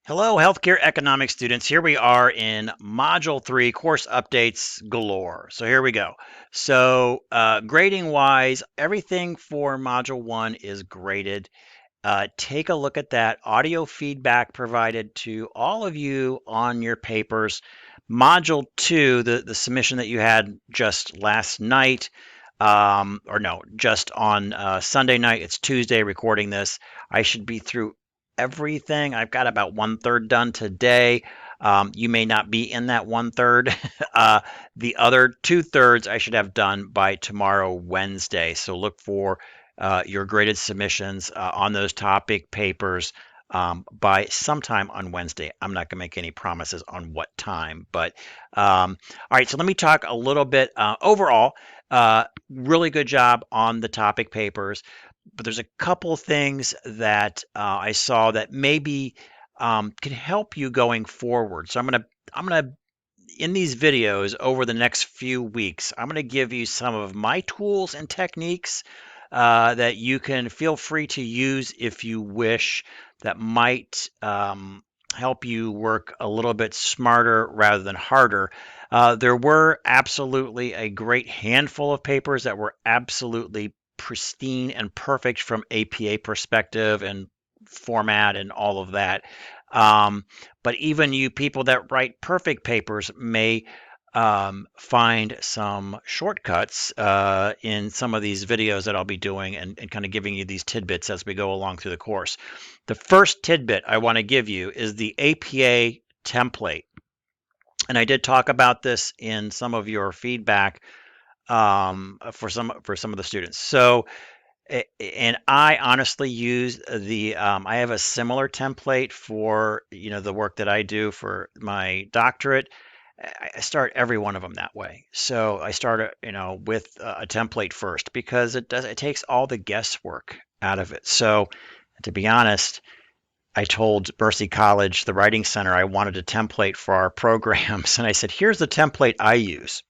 Hello, healthcare economics students. Here we are in Module 3, course updates galore. So here we go. So grading wise, everything for Module 1 is graded. Take a look at that audio feedback provided to all of you on your papers. Module 2, the submission that you had just last night, or no, just on Sunday night. It's Tuesday recording this. I should be through everything. I've got about one third done today. You may not be in that one third. The other two thirds I should have done by tomorrow, Wednesday. So look for your graded submissions on those topic papers by sometime on Wednesday. I'm not going to make any promises on what time, but all right. So let me talk a little bit overall. Really good job on the topic papers, but there's a couple things that I saw that maybe can help you going forward. So I'm gonna in these videos over the next few weeks, I'm gonna give you some of my tools and techniques that you can feel free to use if you wish. That might help you work a little bit smarter rather than harder. There were absolutely a great handful of papers that were absolutely pristine and perfect from APA perspective and format and all of that. Um, but even you people that write perfect papers may find some shortcuts in some of these videos that I'll be doing and kind of giving you these tidbits as we go along through the course. The first tidbit I want to give you is the APA template. And I did talk about this in some of your feedback for some of the students. So, and I honestly use I have a similar template for the work that I do for my doctorate. I start every one of them that way. So I start with a template first because it takes all the guesswork out of it. So to be honest, I told Mercy College, the Writing Center, I wanted a template for our programs, and I said, "Here's the template I use.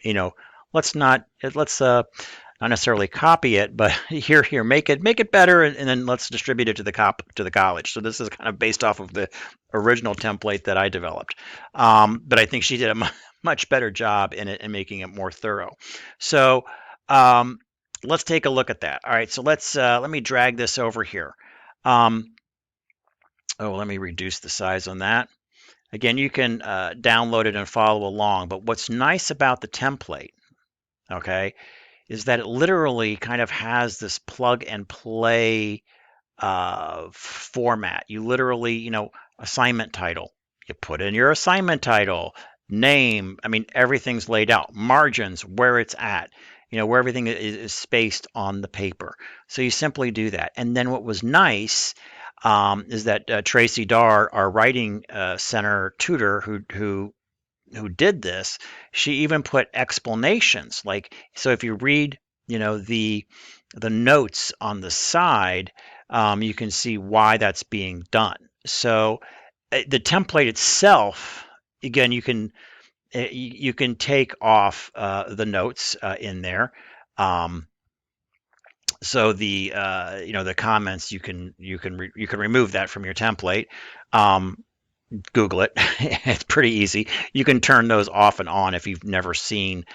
You know, let's not necessarily copy it, but here, make it better, and then let's distribute it to the college." So this is kind of based off of the original template that I developed, but I think she did a much better job in it and making it more thorough. So um, let's take a look at that. All right, so let me drag this over here. Um, let me reduce the size on that. Again, you can download it and follow along. But what's nice about the template, okay, is that it literally kind of has this plug and play format. You literally, assignment title, you put in your assignment title, name, I mean, everything's laid out, margins, where it's at, where everything is spaced on the paper. So you simply do that. And then what was nice is that Tracy Darr, our writing center tutor who did this, she even put explanations. Like, so if you read, the notes on the side, you can see why that's being done. So the template itself, again, you can take off the notes in there. Um, so the comments you can remove that from your template. Um, Google it. It's pretty easy. You can turn those off and on if you've never seen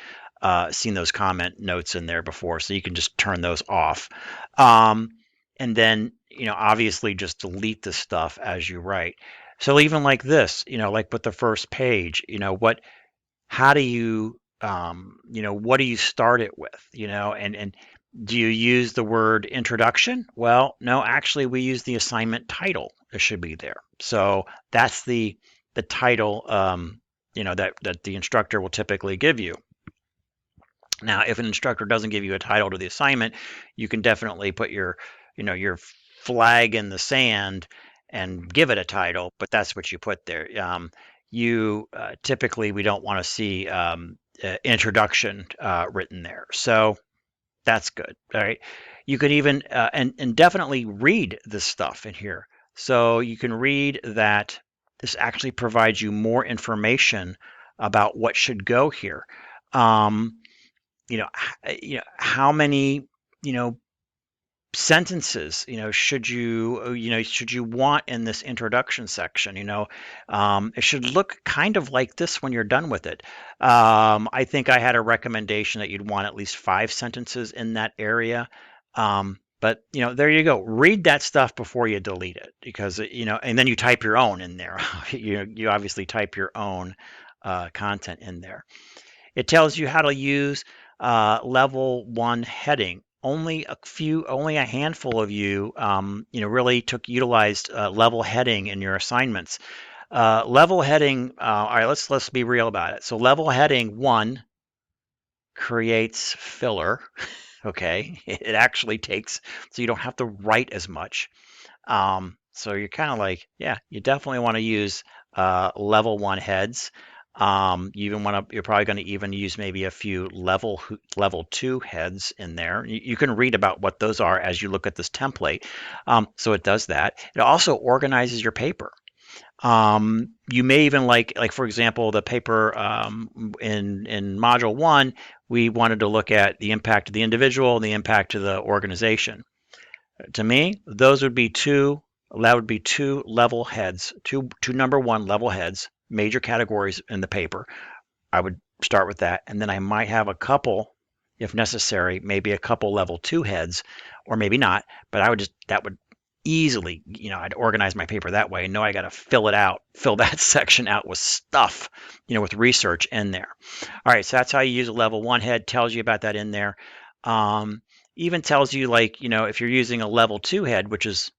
those comment notes in there before. So you can just turn those off. Um, and then, obviously just delete the stuff as you write. So even like this, like with the first page, how do what do you start it with? And do you use the word introduction? Well, no, actually we use the assignment title. It should be there. So that's the title that the instructor will typically give you. Now, if an instructor doesn't give you a title to the assignment, you can definitely put your flag in the sand and give it a title, but that's what you put there. You typically we don't want to see introduction written there, so that's good. All right, you can even and definitely read this stuff in here, so you can read that this actually provides you more information about what should go here. Um, how many you know sentences, should you want in this introduction section, it should look kind of like this when you're done with it. I think I had a recommendation that you'd want at least 5 sentences in that area. But there you go. Read that stuff before you delete it, because and then you type your own in there. You obviously type your own content in there. It tells you how to use level 1 heading. Only a handful of you, really utilized level heading in your assignments. Level heading. All right, let's be real about it. So level heading 1 creates filler. Okay, it actually takes, so you don't have to write as much. So you're kind of like, yeah, you definitely want to use level 1 heads. You're probably going to even use maybe a few level 2 heads in there. You can read about what those are as you look at this template. So it does that. It also organizes your paper. You may even like for example, the paper in module 1, we wanted to look at the impact of the individual and the impact of the organization. To me, those would be two. That would be two level heads, two number 1 level heads, major categories in the paper. I would start with that, and then I might have a couple, if necessary, maybe a couple level 2 heads, or maybe not. But that would easily, I'd organize my paper that way and know I got to fill that section out with stuff, with research in there. All right, so that's how you use a level 1 head. Tells you about that in there. Even tells you, if you're using a level 2 head, which is,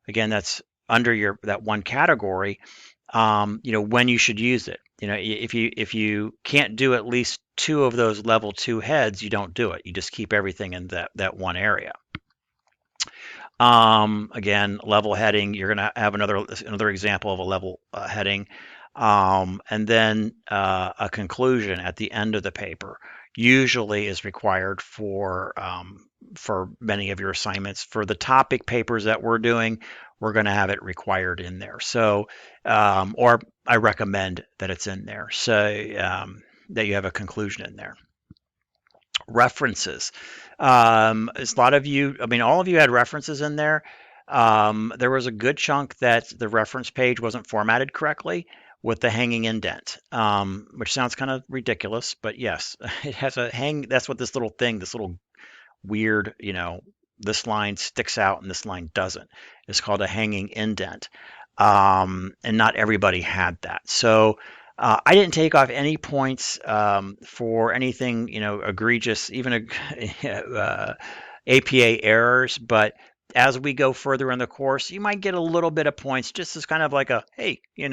again, that's under that one category, when you should use it. If you can't do at least 2 of those level 2 heads, you don't do it. You just keep everything in that one area. Again, level heading, you're going to have another example of a level heading, and then a conclusion at the end of the paper usually is required for many of your assignments. For the topic papers that we're doing, we're going to have it required in there. So, or I recommend that it's in there, so that you have a conclusion in there. References. A lot of you, all of you had references in there. There was a good chunk that the reference page wasn't formatted correctly with the hanging indent, which sounds kind of ridiculous, but yes, it has a hang. That's what this little weird, this line sticks out and this line doesn't. It's called a hanging indent, and not everybody had that. So I didn't take off any points for anything, egregious, even APA errors. But as we go further in the course, you might get a little bit of points, just as kind of like a, hey, you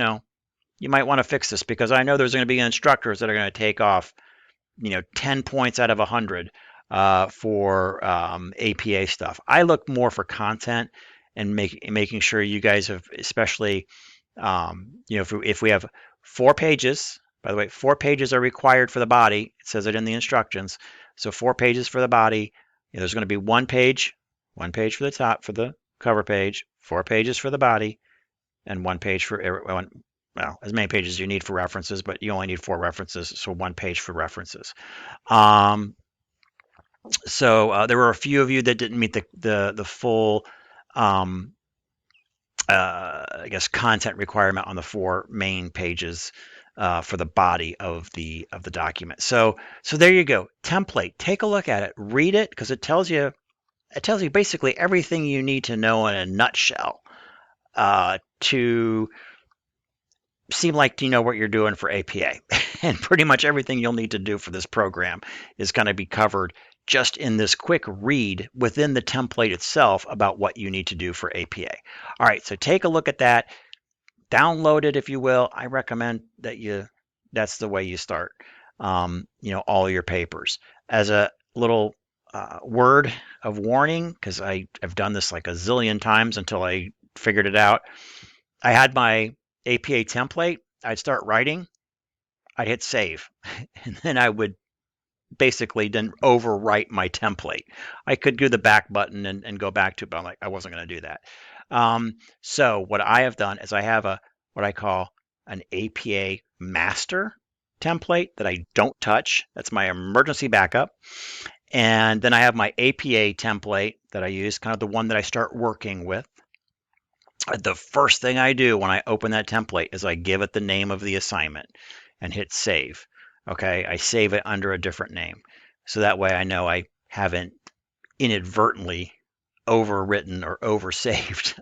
might want to fix this, because I know there's going to be instructors that are going to take off, 10 points out of 100 for APA stuff. I look more for content and making sure you guys have, especially, if we have 4 pages, by the way, 4 pages are required for the body. It says it in the instructions. So 4 pages for the body. There's going to be one page for the top, for the cover page, 4 pages for the body, and 1 page for well, as many pages as you need for references, but you only need 4 references, so 1 page for references. So there were a few of you that didn't meet the full, I guess, content requirement on the 4 main pages for the body of the document. So there you go. Template. Take a look at it. Read it, because it tells you basically everything you need to know in a nutshell to seem like you know what you're doing for APA. And pretty much everything you'll need to do for this program is going to be covered just in this quick read within the template itself about what you need to do for APA. All right, so take a look at that. Download it, if you will. I recommend that's the way you start, all your papers. As a little word of warning, because I've done this like a zillion times until I figured it out. I had my APA template. I'd start writing. I'd hit save, and then I would basically then overwrite my template. I could do the back button and go back to it, but I wasn't going to do that. So what I have done is I have what I call an APA master template that I don't touch. That's my emergency backup. And then I have my APA template that I use, kind of the one that I start working with. The first thing I do when I open that template is I give it the name of the assignment and hit save. Okay, I save it under a different name. So that way I know I haven't inadvertently overwritten or oversaved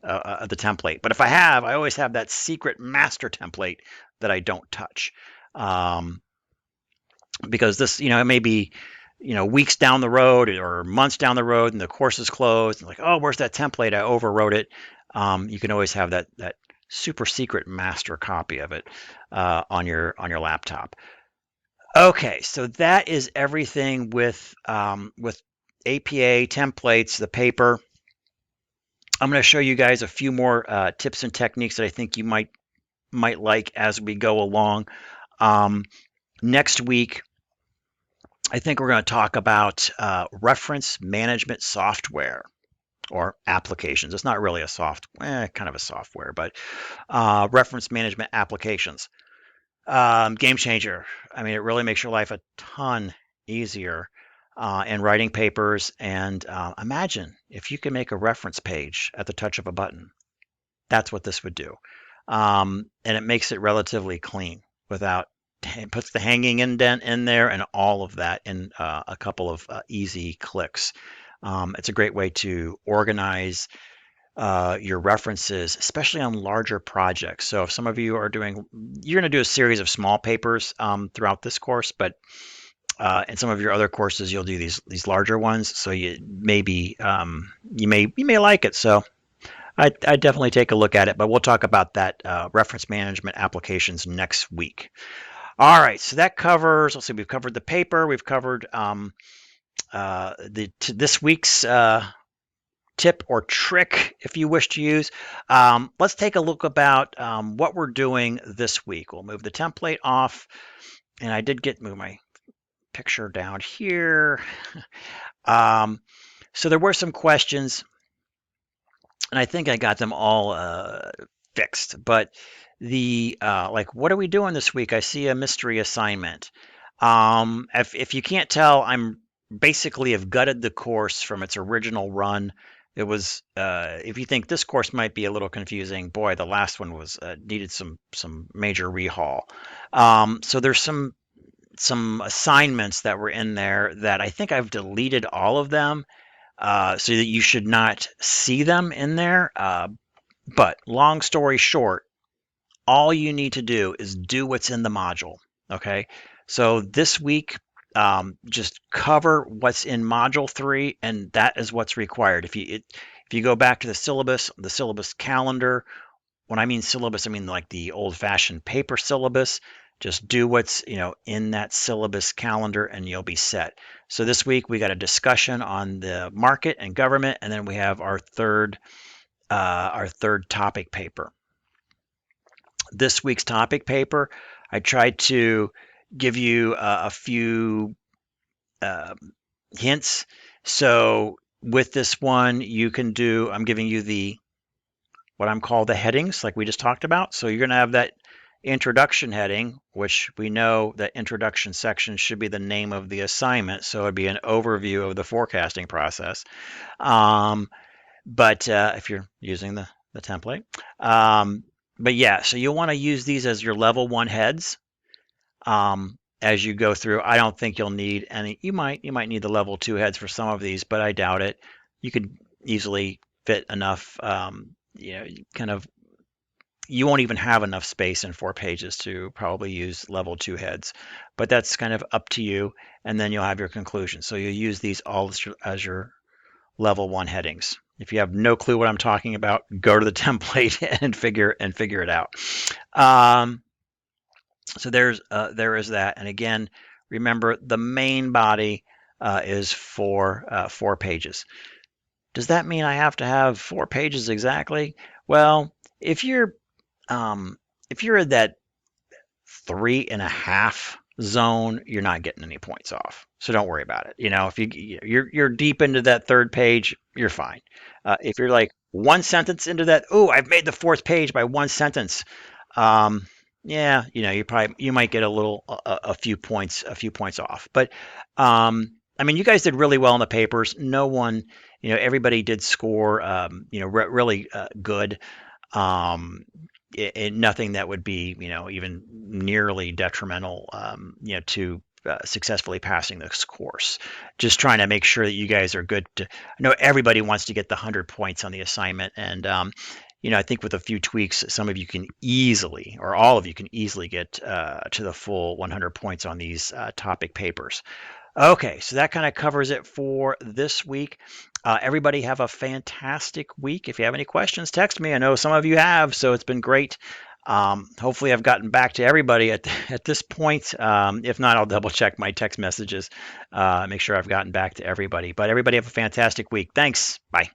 the template. But if I have, I always have that secret master template that I don't touch. Because this, it may be, weeks down the road or months down the road and the course is closed and like, oh, where's that template? I overwrote it. You can always have that super secret master copy of it on your laptop. Okay, so that is everything with APA templates, the paper. I'm going to show you guys a few more tips and techniques that I think you might like as we go along. Next week, I think we're going to talk about reference management software or applications. It's not really a kind of a software, but reference management applications. Game changer. I mean, it really makes your life a ton easier in writing papers. And imagine if you can make a reference page at the touch of a button. That's what this would do. And it makes it relatively clean without puts the hanging indent in there and all of that in a couple of easy clicks. It's a great way to organize your references, especially on larger projects. So if some of you are you're going to do a series of small papers throughout this course, but in some of your other courses, you'll do these larger ones. So you maybe you may like it. So I definitely take a look at it, but we'll talk about that reference management applications next week. All right, so that covers, let's see, we've covered the paper, we've covered this week's tip or trick, if you wish to use. Let's take a look about what we're doing this week. We'll move the template off, and I did move my picture down here. So there were some questions, and I think I got them all fixed, but like, what are we doing this week? I see a mystery assignment. If you can't tell, I'm basically have gutted the course from its original run. It was, if you think this course might be a little confusing, boy, the last one was needed some major rehaul. So there's some assignments that were in there that I think I've deleted all of them, so that you should not see them in there. But long story short, all you need to do is do what's in the module. Okay, so this week, just cover what's in module 3, and that is what's required. If you go back to the syllabus calendar, when I mean syllabus, I mean like the old-fashioned paper syllabus. Just do what's in that syllabus calendar, and you'll be set. So this week we got a discussion on the market and government, and then we have our third topic paper. This week's topic paper, I tried to give you a few hints. So with this one, you can do, I'm giving you what I'm called the headings, like we just talked about. So you're going to have that introduction heading, which we know that introduction section should be the name of the assignment. So it'd be an overview of the forecasting process. But if you're using the template, but yeah, so you'll want to use these as your level 1 heads as you go through. I don't think you'll need any. You might need the level 2 heads for some of these, but I doubt it. You could easily fit enough. You won't even have enough space in 4 pages to probably use level 2 heads, but that's kind of up to you. And then you'll have your conclusion. So you'll use these all as your level 1 headings. If you have no clue what I'm talking about, go to the template and figure it out. So there is that. And again, remember the main body is 4 pages. Does that mean I have to have 4 pages exactly? Well, if you're in that 3.5 zone, you're not getting any points off. So don't worry about it. If you're deep into that 3rd page, you're fine. If you're like 1 sentence into that, oh, I've made the 4th page by 1 sentence. Yeah, you might get a few points off. But I I mean, you guys did really well in the papers. No one, everybody did score, really good. Um, Nothing that would be, even nearly detrimental, to successfully passing this course. Just trying to make sure that you guys are good. I know everybody wants to get the 100 points on the assignment, and I think with a few tweaks, some of you can easily, or all of you can easily get to the full 100 points on these topic papers. Okay, so that kind of covers it for this week. Everybody have a fantastic week. If you have any questions, text me. I know some of you have, so it's been great. Hopefully, I've gotten back to everybody at this point. If not, I'll double check my text messages, make sure I've gotten back to everybody. But everybody have a fantastic week. Thanks. Bye.